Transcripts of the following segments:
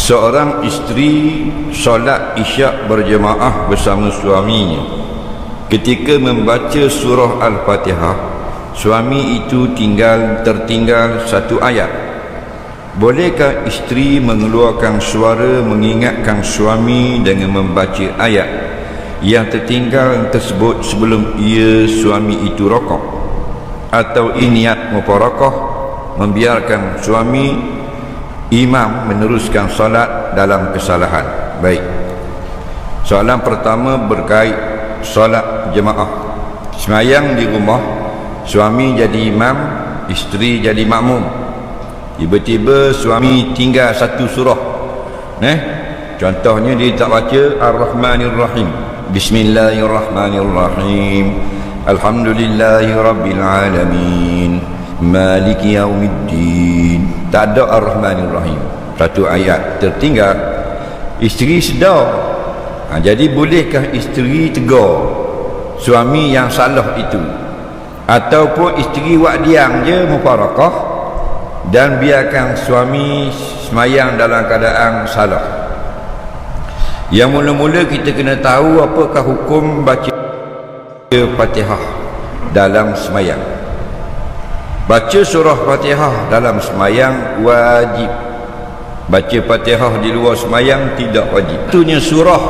Seorang isteri solat isyak berjemaah bersama suaminya. Ketika membaca surah Al-Fatihah, suami itu tertinggal satu ayat. Bolehkah isteri mengeluarkan suara mengingatkan suami dengan membaca ayat yang tertinggal tersebut sebelum suami itu rokok? Atau niat mufarakah, membiarkan suami imam meneruskan solat dalam kesalahan? Baik, soalan pertama berkait solat jemaah. Semayang di rumah, suami jadi imam, isteri jadi makmum. Tiba-tiba suami tinggal satu surah, contohnya dia tak baca Ar-Rahmanir-Rahim, Bismillahirrahmanirrahim, Alhamdulillahi Rabbil Alamin, Maliki Yaumiddin. Tak ada Ar-Rahmanir-Rahim, satu ayat tertinggal. Isteri sedar. Jadi bolehkah isteri tegur suami yang salah itu, ataupun isteri buat diam je mufarakah dan biarkan suami semayang dalam keadaan salah? Yang mula-mula kita kena tahu apakah hukum baca Fatihah dalam semayang. Baca surah Fatihah dalam semayang wajib. Baca Fatihah di luar semayang tidak wajib. Itunya surah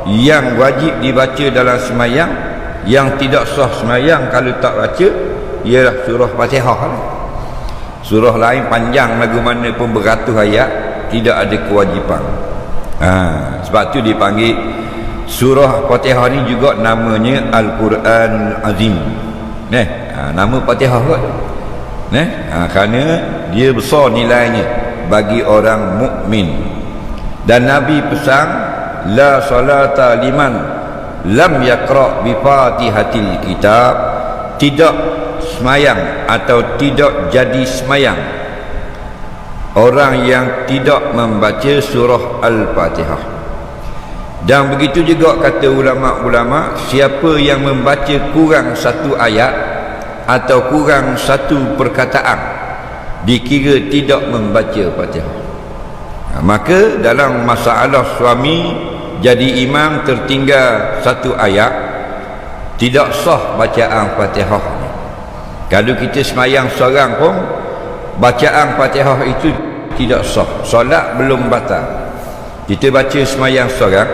yang wajib dibaca dalam semayang. Yang tidak sah semayang kalau tak baca ialah surah Fatihah. Surah lain panjang lagu mana pun beratus ayat, tidak ada kewajipan. Sebab tu dipanggil surah Fatihah ni juga namanya Al-Quran Azim. Nama Fatihah kot. Kerana dia besar nilainya bagi orang mukmin. Dan Nabi pesan, la salata liman lam yaqra bi Fatihatil Kitab. Tidak semayang atau tidak jadi semayang orang yang tidak membaca surah Al-Fatihah. Dan begitu juga kata ulama-ulama, siapa yang membaca kurang satu ayat atau kurang satu perkataan dikira tidak membaca Fatihah. Maka dalam masalah suami jadi imam tertinggal satu ayat, tidak sah bacaan Fatihah. Kalau kita semayang seorang pun, bacaan Fatihah itu tidak sah, solat belum batal. Kita baca semayang seorang,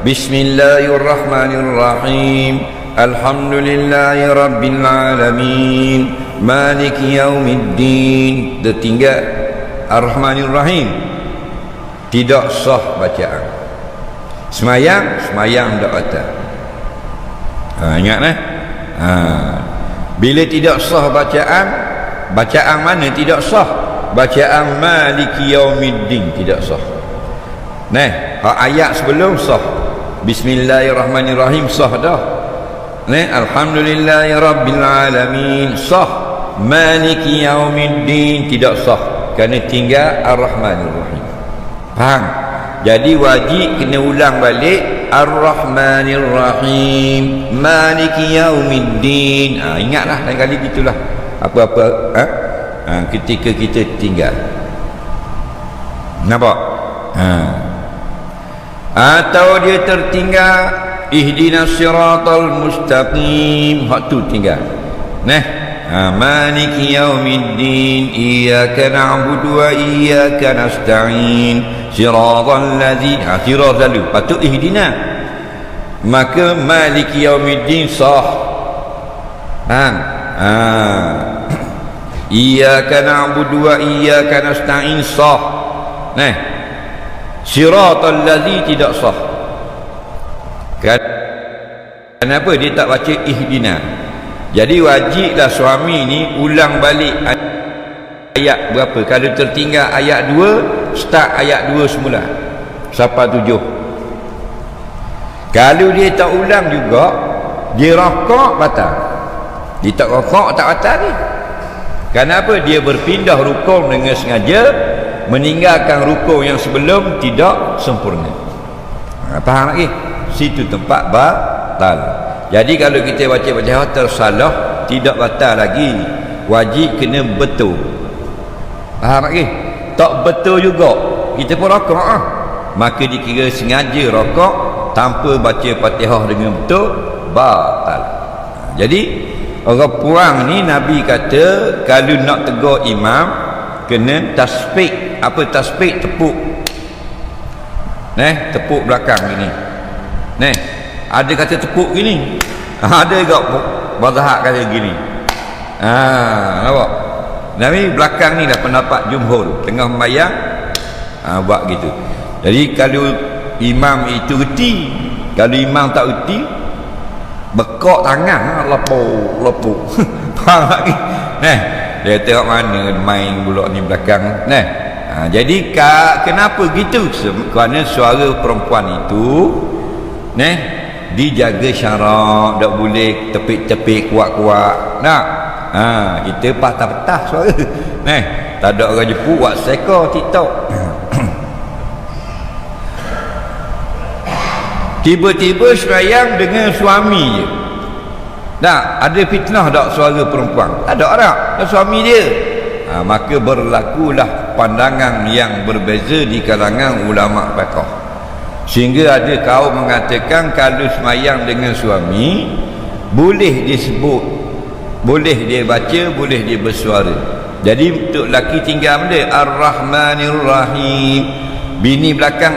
Bismillahirrahmanirrahim, Alhamdulillahi Rabbil Alamin, Maliki Yaumiddin. Tertinggal Ar-Rahmanir-Rahim, tidak sah bacaan. Semayang tak batal. Ingat bila tidak sah bacaan mana tidak sah? Bacaan Maliki Yaumiddin tidak sah. Ayat sebelum sah, Bismillahirrahmanirrahim sah dah. Alhamdulillahi Rabbil Alamin sah. Maliki Yaumiddin tidak sah, kerana tinggal Ar-Rahmanir-Rahim. Faham? Jadi wajib kena ulang balik Ar-Rahmanir-Rahim, Maliki Yaumiddin. Ingatlah lain kali gitulah apa-apa ketika kita tinggal. Nampak? Atau dia tertinggal Ihdinas siratal mustaqim, hak tu tinggal. Maliki Yaumiddin, Iyyaka na'budu wa iyyaka nasta'in, siratal ladzina, siratal lalu, patut ihdina. Maka Maliki Yaumiddin sah. Iyyaka na'budu wa iyyaka nasta'in sah. Siratal ladzina tidak sah. Kenapa dia tak baca ihdina? Jadi wajiblah suami ni ulang balik ayat berapa. Kalau tertinggal ayat 2, start ayat 2 semula sampai 7. Kalau dia tak ulang juga, dia rokok batal. Dia tak rokok tak batal ni. Kenapa? Dia berpindah rukun dengan sengaja, meninggalkan rukun yang sebelum tidak sempurna. Faham lagi? Situ tempat batal. Jadi kalau kita baca Fatihah tersalah, tidak batal lagi, wajib kena betul. Faham lagi? Tak betul juga, kita pun rokok maka dikira sengaja rokok tanpa baca Fatihah dengan betul, batal. Jadi orang puang ni Nabi kata kalau nak tegur imam kena tasbih. Apa tasbih? Tepuk tepuk belakang gini. Ada kata tepuk gini, ada juga mazhab kata gini. Nampak? Nabi belakang ni dah pendapat jumhur, tengah membayang buat gitu. Jadi kalau imam itu reti, kalau imam tak reti, bekak tangan lepuk faham lagi. Dia tengok mana main pula ni belakang. Jadi kenapa gitu? Kerana suara perempuan itu dijaga syarak, tak boleh tepik-tepik kuat-kuat. Kita patah-patah suara. Tak ada orang jepuk buat seka TikTok. Tiba-tiba sembahyang dengan suami je. Ada fitnah tak suara perempuan? Tak suami dia. Maka berlakulah pandangan yang berbeza di kalangan ulama fiqh. Sehingga ada kaum mengatakan kalau sembahyang dengan suami boleh disebut, boleh dia baca, boleh dia bersuara. Jadi untuk lelaki tinggal benda Ar-Rahmanir Rahim, bini belakang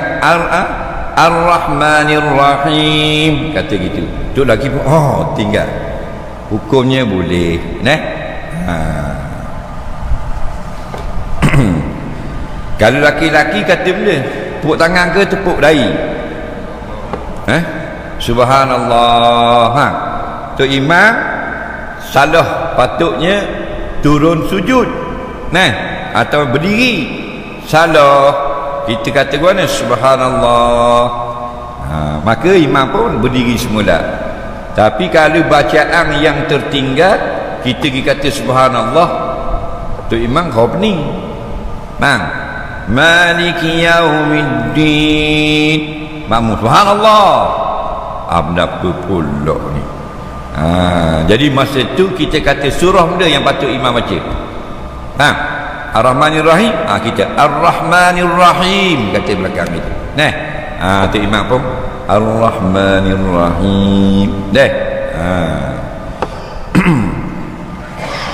Ar-Rahmanir Rahim, kata gitu. Untuk lelaki pun tinggal, hukumnya boleh. Kalau laki-laki kata benda tepuk tangan ke tepuk dahi? Subhanallah. Tok imam salah, patutnya turun sujud atau berdiri. Salah, kita kata mana subhanallah, maka imam pun berdiri semula. Tapi kalau bacaan yang tertinggal kita pergi kata subhanallah, tu imam kau pening. Maliki yaumiddin, makmum subhanallah. Apa pula ni? Jadi masa tu kita kata surah benda yang patut imam baca. Ar-Rahmanir Rahim, kita Ar-Rahmanir Rahim kata belakang itu. Tu imam pun Ar-Rahmanir Rahim.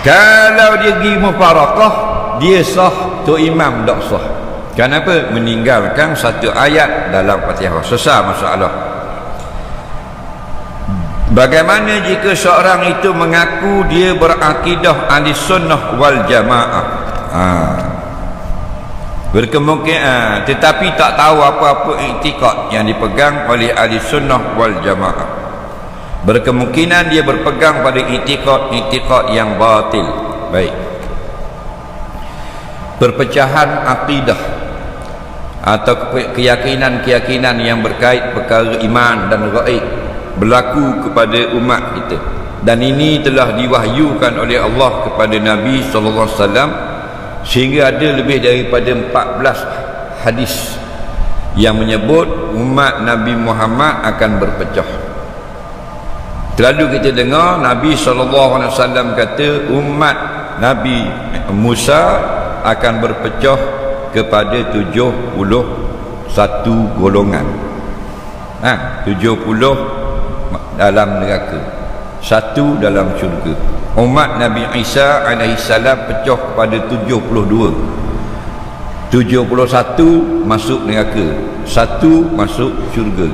Kalau dia pergi mufarakah, dia sah, tu imam tak sah. Kenapa? Meninggalkan satu ayat dalam Fatihah. Sesat masalah. Bagaimana jika seorang itu mengaku dia berakidah ahli sunnah wal jamaah, berkemungkinan tetapi tak tahu apa-apa iktikad yang dipegang oleh ahli sunnah wal jamaah, berkemungkinan dia berpegang pada iktikad yang batil. Baik, perpecahan akidah atau keyakinan yang berkait perkara iman dan gaib berlaku kepada umat kita, dan ini telah diwahyukan oleh Allah kepada Nabi SAW, sehingga ada lebih daripada 14 hadis yang menyebut umat Nabi Muhammad akan berpecah. Selalu kita dengar Nabi SAW kata umat Nabi Musa akan berpecah kepada 71 golongan. 70 dalam neraka, 1 dalam syurga. Umat Nabi Isa alaihissalam pecah kepada 72. 71 masuk neraka, 1 masuk syurga.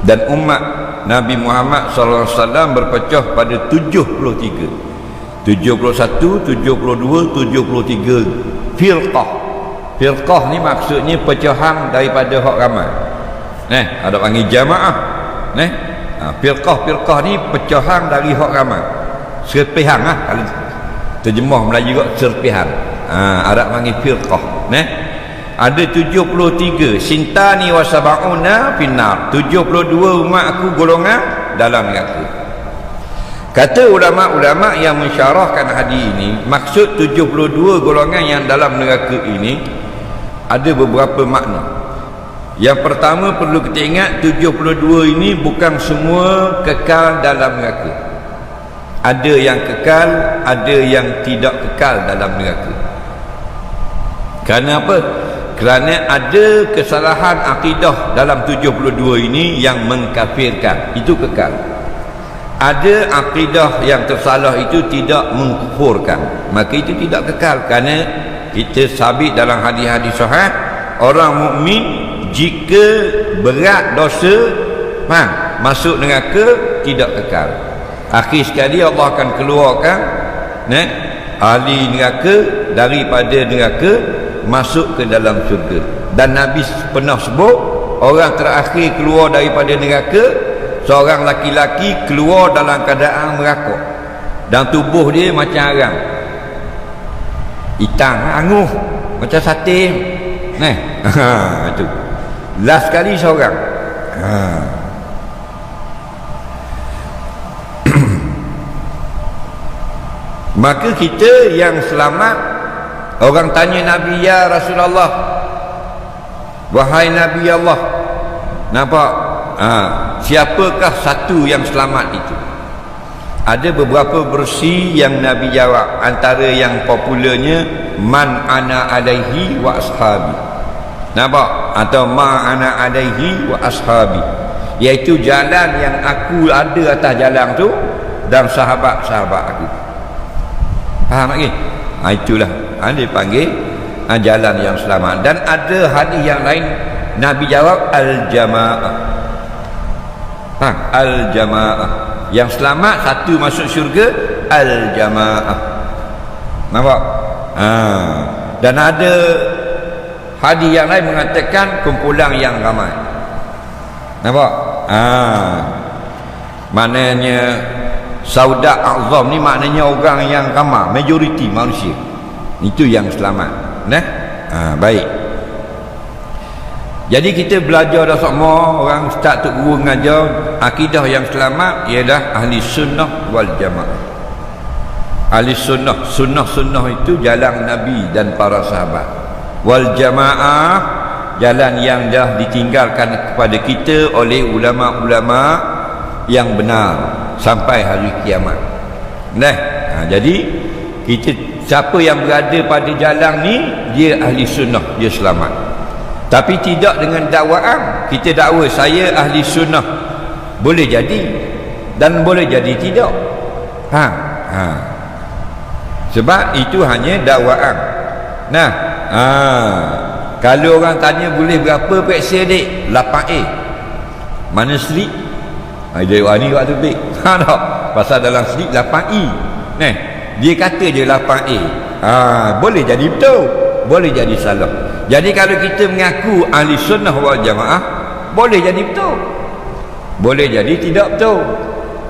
Dan umat Nabi Muhammad SAW berpecah pada 73. 71, 72, 73 firqah. Firqah ni maksudnya pecahan daripada hak ramai. Ada panggil jamaah. Firqah ni pecahan dari hak ramai. Serpihan kalau terjemah Melayu juga serpihan. Ada panggil firqah. Ada 73, sintani wa sab'una finnar, 72 umat aku golongan dalam neraka. Kata ulama-ulama yang mensyarahkan hadis ini, maksud 72 golongan yang dalam neraka ini ada beberapa makna. Yang pertama perlu kita ingat, 72 ini bukan semua kekal dalam neraka. Ada yang kekal, ada yang tidak kekal dalam neraka. Kerana apa? Kerana ada kesalahan akidah dalam 72 ini yang mengkafirkan, itu kekal. Ada akidah yang tersalah itu tidak mengkufurkan, maka itu tidak kekal. Kerana kita sabit dalam hadis-hadis sahih, orang mukmin jika berat dosa masuk neraka tidak kekal. Akhir sekali Allah akan keluarkan ahli neraka daripada neraka masuk ke dalam syurga. Dan Nabi pernah sebut orang terakhir keluar daripada neraka, seorang laki-laki keluar dalam keadaan merangkak dan tubuh dia macam arang, hitam anguh macam sate itu. Last kali seorang maka kita yang selamat, orang tanya Nabi, ya Rasulullah, wahai Nabi Allah, nampak siapakah satu yang selamat itu? Ada beberapa versi yang Nabi jawab. Antara yang popularnya, man ana alaihi wa ashabi, nampak? Atau ma ana alaihi wa ashabi, iaitu jalan yang aku ada atas jalan tu dan sahabat-sahabat aku. Faham lagi? Itulah dia panggil jalan yang selamat. Dan ada hadis yang lain Nabi jawab al-jamaah. Al-jamaah, yang selamat satu masuk syurga, al-jamaah. Nampak? Dan ada hadis yang lain mengatakan kumpulan yang ramai. Nampak? Maknanya sauda azam ni maknanya orang yang ramai, majoriti manusia. Itu yang selamat. Baik. Jadi kita belajar dah semua, orang ustaz tu guru mengajar, akidah yang selamat ialah ahli sunnah wal jamaah. Ahli sunnah, sunnah itu jalan Nabi dan para sahabat. Wal jamaah, jalan yang dah ditinggalkan kepada kita oleh ulama-ulama yang benar sampai hari kiamat. Jadi kita, siapa yang berada pada jalan ni, dia ahli sunnah, dia selamat. Tapi tidak dengan dakwaan. Kita dakwa saya ahli sunnah, boleh jadi dan boleh jadi tidak. Sebab itu hanya dakwaan. Kalau orang tanya boleh berapa peksa dik? 8A. Mana slip? Dia ni waktu baik. Pasal dalam slip 8E. Dia kata je 8A. Boleh jadi betul, boleh jadi salah. Jadi kalau kita mengaku ahli sunnah wal jamaah, boleh jadi betul, boleh jadi tidak betul.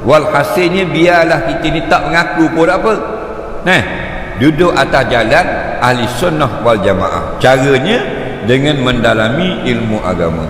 Walhasilnya biarlah kita ni tak mengaku pun tak apa. Duduk atas jalan ahli sunnah wal jamaah. Caranya dengan mendalami ilmu agama.